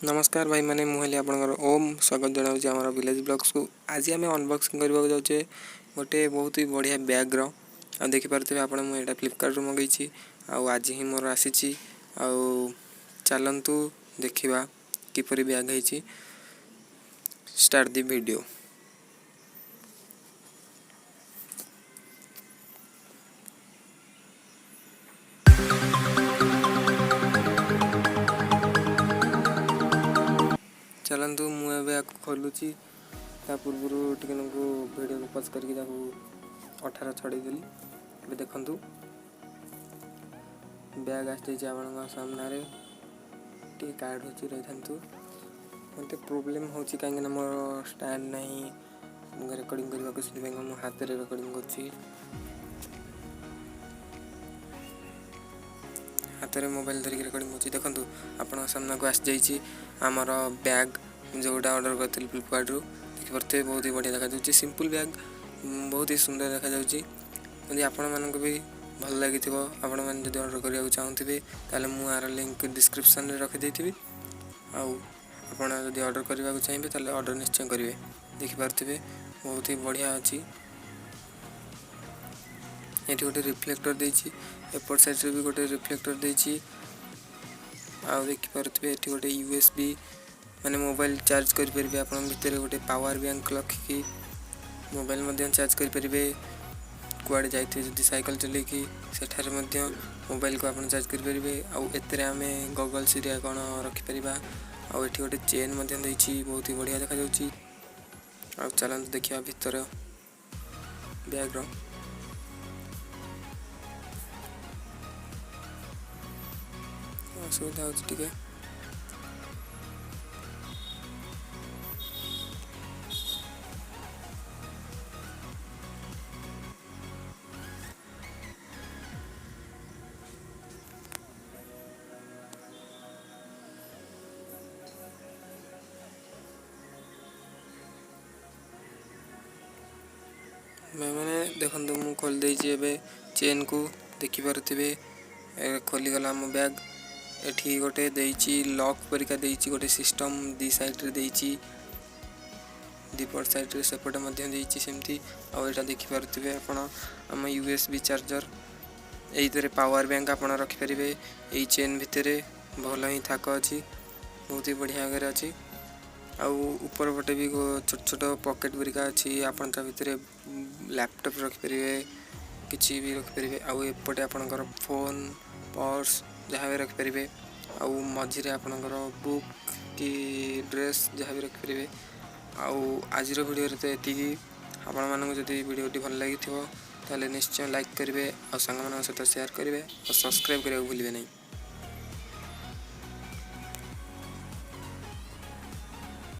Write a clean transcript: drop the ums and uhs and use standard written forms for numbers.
नमस्कार भाई मैंने मुहली आपनकर ओम स्वागत जनाऊँ आम विलेज ब्लॉग्स को। आज आम अनबॉक्सिंग करने जाऊे गोटे बहुत ही बढ़िया बैग आ देखिपे आप मुझे फ्लिपकार्ट मंगई आज ही मोर आसी चलतु देखा किपरि बैग है स्टार्ट दी वीडियो। चलतु मुझे खोलुची पूर्व टे वीडियो को पज करके अठार छड़ेदेली। ए देखु बैग आसी सामने टे कार्ड हो रही था मत प्रोब्लेम हो कहीं मोर स्टैंड नहीं रेकर्डिंग करने को हाथ में रेकर्डिंग कर हाथ में मोबाइल धरिक रेकर्डिंग होची। देखंतु आपण सामना को आसी जाइए आमर बैग जोटा ऑर्डर करथिल फ्लिपकार्ट रु देखिपे बहुत ही बढ़िया देखा जाउची। सिंपल बैग बहुत ही सुंदर देखा जाउची। यदि आपण मानको भी भल लगी आपण मैंने जब ऑर्डर करने चाहूँगे ताले मु आर लिंक डिस्क्रिप्शन में रखी देथिबी आपण जब ऑर्डर करने चाहिए ताले ऑर्डर निश्चय करेंगे। देखिपे बहुत ही बढ़िया अच्छी ये गोटे रिफ्लेक्टर देछि एपट साइड रे भी गोटे रिफ्लेक्टर देछि आ देखिपे ये गोटे यूएसबी माने मोबाइल चार्ज कर परिबे आपण भितर गोटे पावर बैंक रखिकी मोबाइल मध्य चार्ज कर परिबे कुआडे जाइते जदि साइकिल चले कि सेठारे मध्य मोबाइल को आपण चार्ज कर परिबे आ एतरे आमे गॉगल्स रे कोन रखि परिबा आ एठी गोटे चेन मध्य देछि बहुत ही बढ़िया देखा जाउची। आ चलंत देखिया भितर बैग रो असुविधा हो टे मैंने देखो मुझे खोल दे चेन को देखिपे खोलीगला आम बैग एठी गोटे देइची लॉक परिका देइची गोटे सिस्टम दी साइड रे देइची दीपट साइड रे सेपटे मध्य देइची सेमती आ एटा देखि परथिबे आपण हम यूएसबी चार्जर एइतरे पावर बैंक आपण रखि परिबे। एई चेन भितरे भल ही थाक अछि बहुत ही बढ़िया आगे अछि आ ऊपर पटे भी छोट छोट पॉकेट परिका अछि आपण ता भितरे लैपटॉप रखि परिबे किछि भी रखि परिबे आ एपटे आपणकर फोन पर्स जहाँ भी रखिपारे आउ मझे आपणकर बुक कि ड्रेस जहाँ भी रखिपारे। आज वीडियो तो ये आपण मानक जदि वीडियोटी भल लगी ताले निश्चय लाइक करेंगे और सांग सहित शेयर करेंगे और सब्सक्राइब करने को भूलिए नहीं।